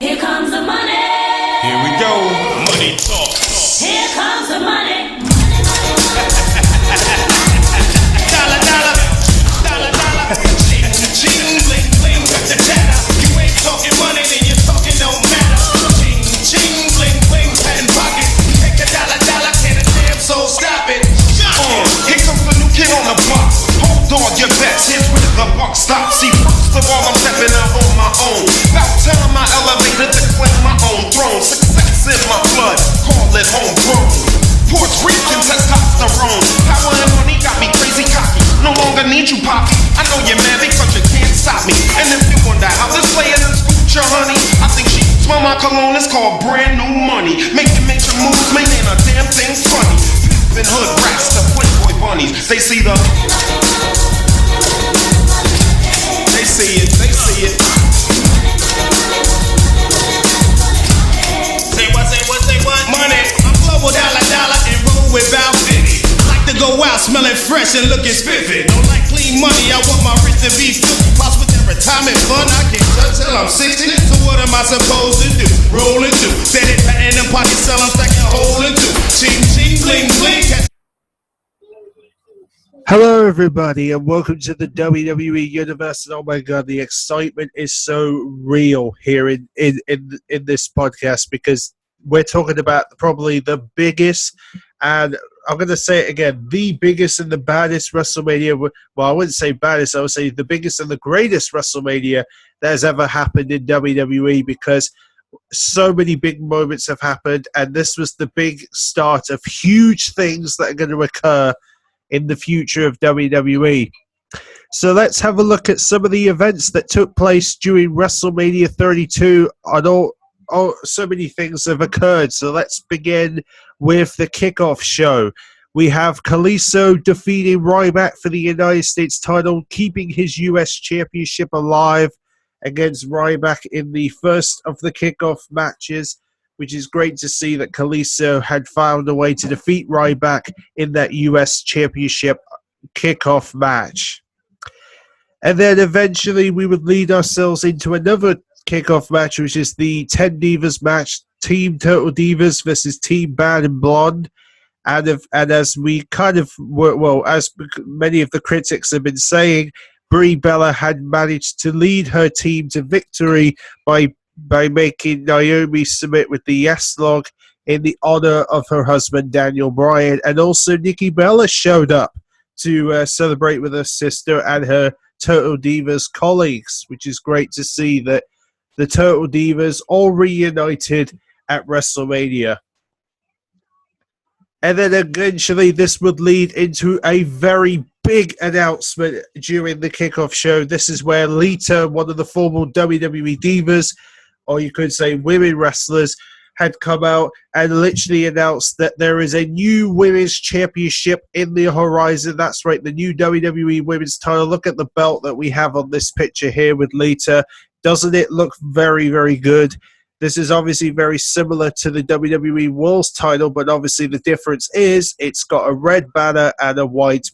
Here comes the money. Here we go. Money talk. Here comes the money. Dollar, dollar. Dollar, dollar. Ching, ching, bling, bling. The chatter. You ain't talking money, then you're talking no matter. Ching, ching, bling, bling. Patent pocket. Take the dollar, dollar. Can a damn soul stop it? Here comes the new kid on the block. Hold on your bets. Here's where the buck stops. See, first of all, I'm stepping out on my own. About time I elevated to claim my own throne. Success in my blood, call it homegrown. Puerto Rican testosterone. Power and money got me crazy cocky. No longer need you, poppy. I know you're mad because you can't stop me. And if you wonder how this player done scooped your honey, I think she smell my cologne. It's called brand new money. Making major moves, man, ain't a damn thing funny. Pimpin' hood rats, the Playboy bunnies. They see the... They see it, they see it. Say what? Money. I'm global dollar, dollar, and roll without 50. Like to go out smelling fresh and looking spiffy. Don't like clean money, I want my wrist to be filthy. Plus with that retirement fund, I can't touch till I'm 60. So what am I supposed to do? Roll and do. Bet it, patting them pockets, sell them, stacking, hole and do. Ching, ching, bling, bling. Hello, everybody, and welcome to the WWE Universe. And oh my God, the excitement is so real here in this podcast because we're talking about probably the biggest, and I'm going to say it again, the biggest and the baddest WrestleMania. Well, I wouldn't say baddest, I would say the biggest and the greatest WrestleMania that has ever happened in WWE because so many big moments have happened, and this was the big start of huge things that are going to occur in the future of WWE. So let's have a look at some of the events that took place during WrestleMania 32. So many things have occurred. So let's begin with the kickoff show. We have Kalisto defeating Ryback for the United States title, keeping his US Championship alive against Ryback in the first of the kickoff matches, which is great to see that Kalisto had found a way to defeat Ryback in that US Championship kickoff match. And then eventually we would lead ourselves into another kickoff match, which is the 10 Divas match, Team Total Divas versus Team Bad and Blonde. And as we kind of were, well, as many of the critics have been saying, Brie Bella had managed to lead her team to victory by making Naomi submit with the yes log in the honor of her husband Daniel Bryan. And also Nikki Bella showed up to celebrate with her sister and her Total Divas colleagues, which is great to see that the Total Divas all reunited at WrestleMania. And then eventually this would lead into a very big announcement during the kickoff show. This is where Lita, one of the former WWE Divas, or you could say women wrestlers, had come out and literally announced that there is a new women's championship in the horizon. That's right, the new WWE women's title. Look at the belt that we have on this picture here with Lita. Doesn't it look very, very good? This is obviously very similar to the WWE World's title, but obviously the difference is it's got a red banner and a white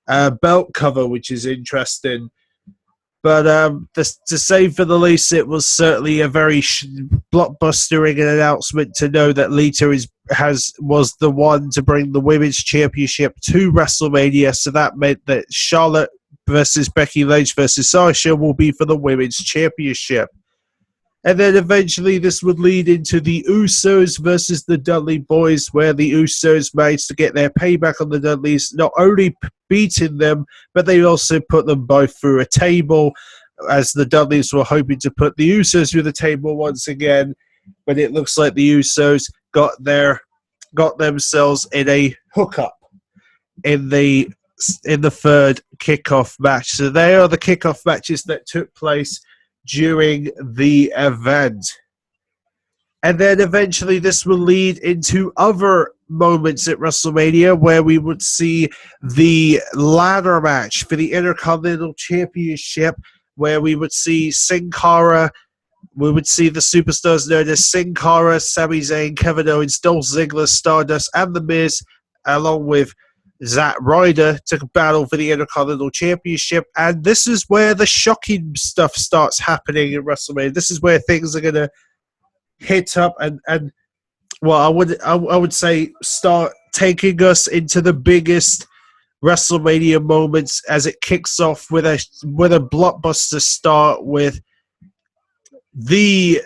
belt cover, which is interesting. But to say for the least, it was certainly a very blockbustering announcement to know that Lita was the one to bring the Women's Championship to WrestleMania. So that meant that Charlotte versus Becky Lynch versus Sasha will be for the Women's Championship. And then eventually this would lead into the Usos versus the Dudley Boys, where the Usos managed to get their payback on the Dudleys, not only beating them, but they also put them both through a table, as the Dudleys were hoping to put the Usos through the table once again. But it looks like the Usos got themselves in a hookup in the third kickoff match. So they are the kickoff matches that took place during the event. And then eventually this will lead into other moments at WrestleMania where we would see the ladder match for the Intercontinental Championship, where we would see Sin Cara, we would see the superstars known as Sin Cara, Sami Zayn, Kevin Owens, Dolph Ziggler, Stardust, and The Miz, along with Zack Ryder, to battle for the Intercontinental Championship. And this is where the shocking stuff starts happening at WrestleMania. This is where things are going to hit up and well, I would say start taking us into the biggest WrestleMania moments as it kicks off with a blockbuster start with the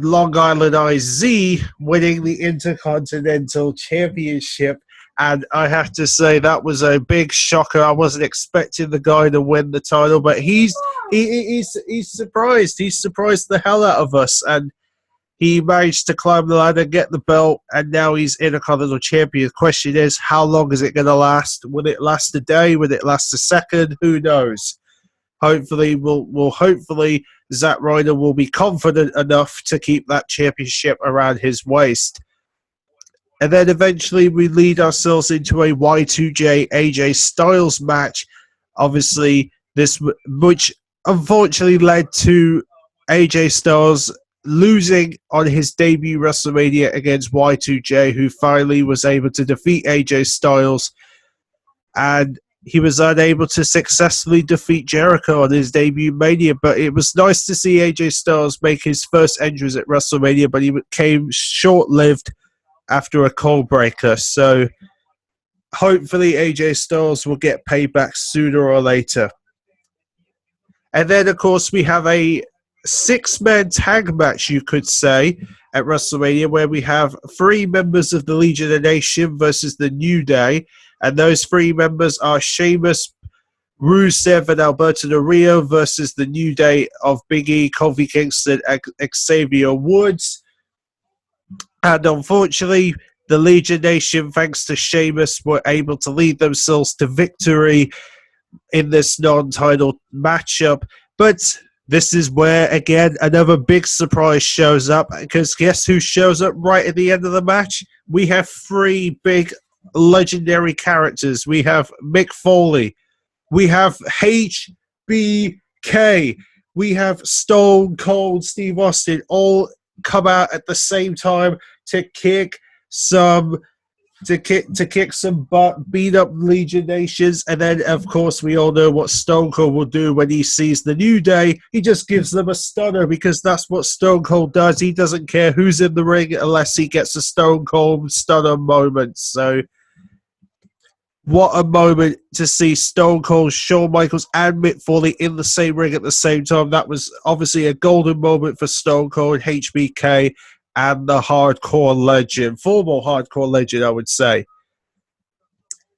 Long Island IZ winning the Intercontinental Championship. And I have to say that was a big shocker. I wasn't expecting the guy to win the title, but he's surprised. He's surprised the hell out of us, and he managed to climb the ladder, get the belt, and now he's Intercontinental Champion. The question is, how long is it going to last? Will it last a day? Will it last a second? Who knows? Hopefully, hopefully Zack Ryder will be confident enough to keep that championship around his waist. And then eventually we lead ourselves into a Y2J AJ Styles match. Obviously, which unfortunately led to AJ Styles losing on his debut WrestleMania against Y2J, who finally was able to defeat AJ Styles. And he was unable to successfully defeat Jericho on his debut Mania, but it was nice to see AJ Styles make his first entrance at WrestleMania, but he came short-lived after a cold breaker. So hopefully AJ Styles will get payback sooner or later. And then, of course, we have a six-man tag match, you could say, at WrestleMania, where we have three members of the Legion of Nation versus the New Day. And those three members are Sheamus, Rusev, and Alberto Del Rio versus the New Day of Big E, Kofi Kingston, and Xavier Woods. And unfortunately, the Legion Nation, thanks to Sheamus, were able to lead themselves to victory in this non-title matchup. But this is where, again, another big surprise shows up. Because guess who shows up right at the end of the match? We have three big legendary characters. We have Mick Foley. We have HBK. We have Stone Cold Steve Austin, all come out at the same time to kick some butt, beat up Legion Nations. And then, of course, we all know what Stone Cold will do when he sees the New Day. He just gives them a stunner, because that's what Stone Cold does. He doesn't care who's in the ring unless he gets a Stone Cold stunner moment. So what a moment to see Stone Cold, Shawn Michaels, and Mick Foley in the same ring at the same time. That was obviously a golden moment for Stone Cold, HBK, and the hardcore legend, former hardcore legend, I would say.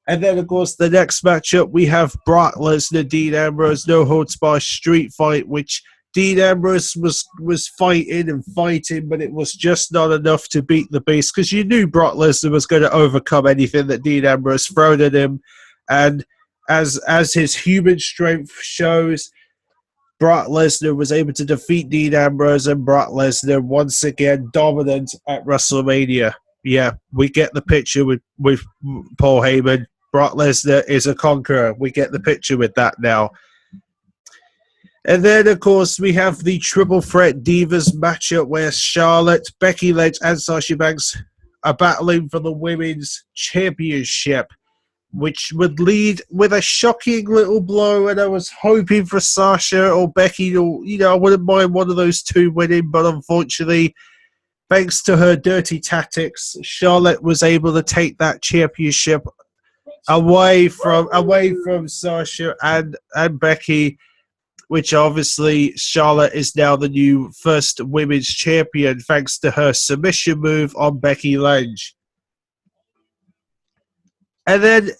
And then, of course, the next matchup, we have Brock Lesnar, Dean Ambrose, no holds barred street fight, which Dean Ambrose was fighting, but it was just not enough to beat the Beast, because you knew Brock Lesnar was going to overcome anything that Dean Ambrose thrown at him. And as his human strength shows, Brock Lesnar was able to defeat Dean Ambrose, and Brock Lesnar once again dominant at WrestleMania. Yeah, we get the picture with Paul Heyman. Brock Lesnar is a conqueror. We get the picture with that now. And then, of course, we have the Triple Threat Divas matchup where Charlotte, Becky Lynch, and Sasha Banks are battling for the Women's Championship, which would lead with a shocking little blow. And I was hoping for Sasha or Becky to, I wouldn't mind one of those two winning, but unfortunately, thanks to her dirty tactics, Charlotte was able to take that championship away from Sasha and Becky, which obviously Charlotte is now the new first women's champion thanks to her submission move on Becky Lynch. And then,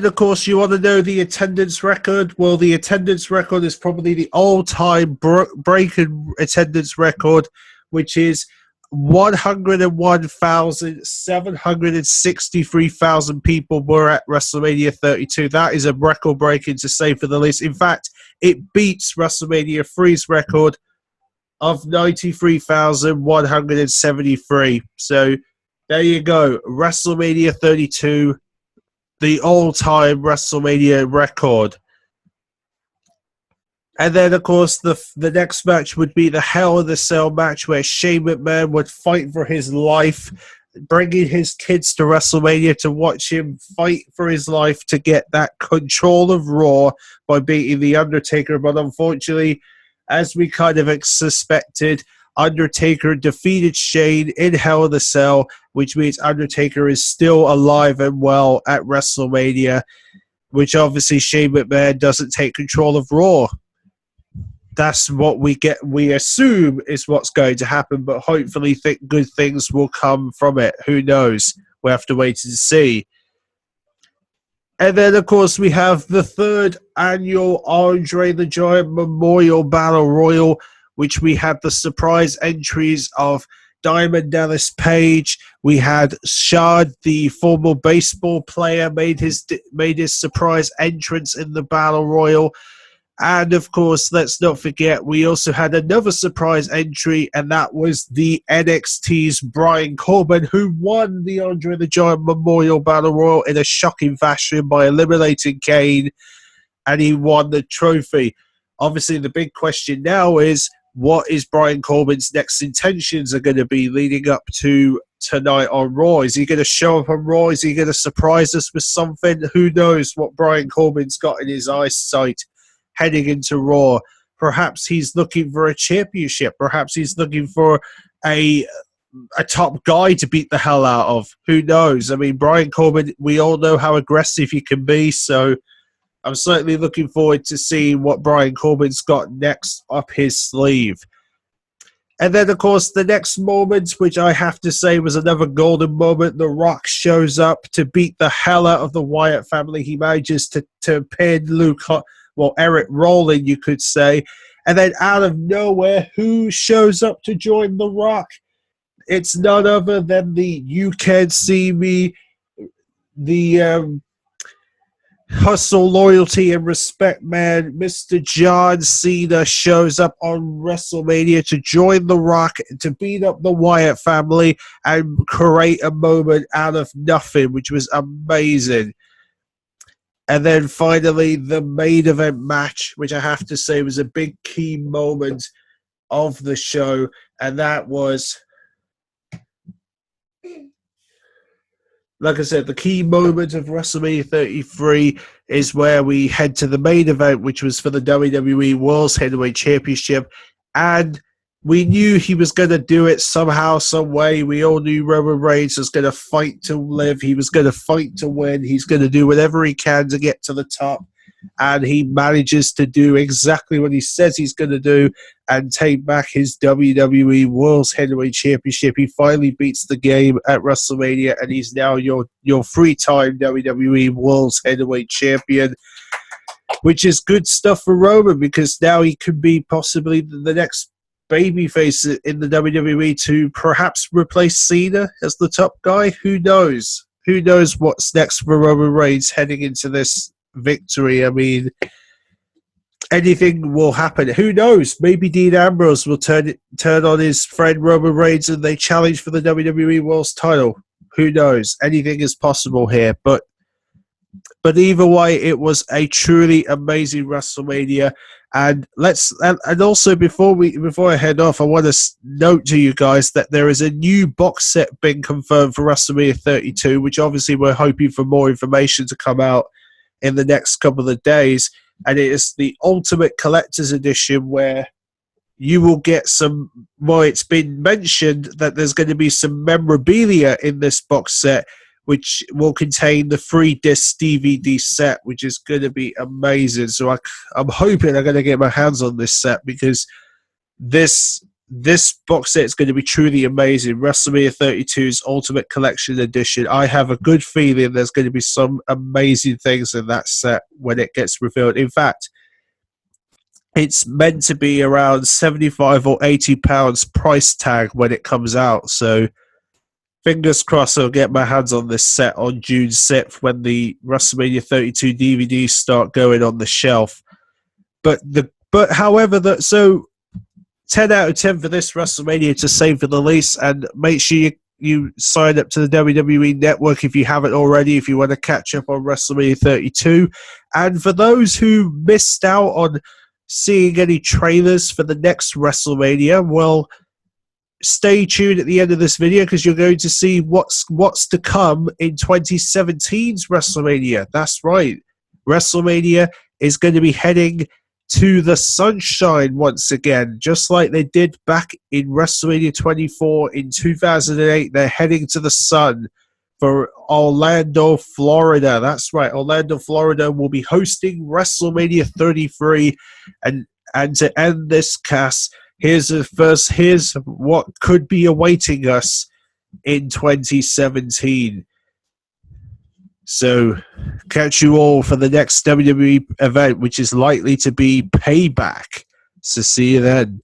of course, you want to know the attendance record. Well, the attendance record is probably the all-time breaking attendance record, which is 101,763,000 people were at WrestleMania 32. That is a record-breaking, to say for the least. In fact, it beats WrestleMania 3's record of 93,173. So there you go. WrestleMania 32, the all-time WrestleMania record. And then, of course, the next match would be the Hell in the Cell match, where Shane McMahon would fight for his life, bringing his kids to WrestleMania to watch him fight for his life to get that control of Raw by beating The Undertaker. But unfortunately, as we kind of suspected, Undertaker defeated Shane in Hell in a Cell, which means Undertaker is still alive and well at WrestleMania, which obviously Shane McMahon doesn't take control of Raw. That's what we assume is what's going to happen, but hopefully good things will come from it. Who knows? We'll have to wait and see. And then, of course, we have the third annual Andre the Giant Memorial Battle Royal, which we had the surprise entries of Diamond Dallas Page. We had Shad, the former baseball player, made his surprise entrance in the Battle Royal. And, of course, let's not forget, we also had another surprise entry, and that was the NXT's Brian Corbin, who won the Andre the Giant Memorial Battle Royal in a shocking fashion by eliminating Kane, and he won the trophy. Obviously, the big question now is, what is Brian Corbin's next intentions are going to be leading up to tonight on Raw? Is he going to show up on Raw? Is he going to surprise us with something? Who knows what Brian Corbin's got in his eyesight heading into Raw? Perhaps he's looking for a championship. Perhaps he's looking for a top guy to beat the hell out of. Who knows? I mean, Brian Corbin, we all know how aggressive he can be, so I'm certainly looking forward to seeing what Brian Corbin's got next up his sleeve. And then, of course, the next moment, which I have to say was another golden moment, The Rock shows up to beat the hell out of the Wyatt family. He manages to pin Eric Rowan, you could say. And then out of nowhere, who shows up to join The Rock? It's none other than the You Can See Me, the hustle, loyalty, and respect man, Mr. John Cena shows up on WrestleMania to join The Rock, to beat up the Wyatt family and create a moment out of nothing, which was amazing. And then finally, the main event match, which I have to say was a big key moment of the show, and that was, like I said, the key moment of WrestleMania 33 is where we head to the main event, which was for the WWE World Heavyweight Championship. And we knew he was going to do it somehow, some way. We all knew Roman Reigns was going to fight to live. He was going to fight to win. He's going to do whatever he can to get to the top. And he manages to do exactly what he says he's going to do and take back his WWE World Heavyweight Championship. He finally beats the game at WrestleMania, and he's now your three-time WWE World Heavyweight Champion, which is good stuff for Roman, because now he could be possibly the next babyface in the WWE to perhaps replace Cena as the top guy. Who knows? Who knows what's next for Roman Reigns heading into this victory? I mean, anything will happen. Who knows? Maybe Dean Ambrose will turn on his friend Roman Reigns and they challenge for the WWE World's title. Who knows? Anything is possible here. But either way, it was a truly amazing WrestleMania. And also before I head off, I want to note to you guys that there is a new box set being confirmed for WrestleMania 32, which obviously we're hoping for more information to come out in the next couple of days. And it is the Ultimate Collector's Edition, where you will get some, well, it's been mentioned that there's going to be some memorabilia in this box set, which will contain the 3-disc DVD set, which is going to be amazing. So I'm hoping I'm going to get my hands on this set, because this box set is going to be truly amazing. WrestleMania 32's Ultimate Collection Edition. I have a good feeling there's going to be some amazing things in that set when it gets revealed. In fact, it's meant to be around £75 or £80 price tag when it comes out. So fingers crossed I'll get my hands on this set on June 6th when the WrestleMania 32 DVDs start going on the shelf. However, so 10 out of 10 for this WrestleMania to save for the lease, and make sure you sign up to the WWE Network if you haven't already, if you want to catch up on WrestleMania 32. And for those who missed out on seeing any trailers for the next WrestleMania, well, stay tuned at the end of this video, because you're going to see what's to come in 2017's WrestleMania. That's right. WrestleMania is going to be heading to the sunshine once again, just like they did back in WrestleMania 24 in 2008. They're heading to the sun for Orlando, Florida. That's right, Orlando, Florida will be hosting WrestleMania 33. And to end this cast, here's what could be awaiting us in 2017. So, catch you all for the next WWE event, which is likely to be Payback. So, see you then.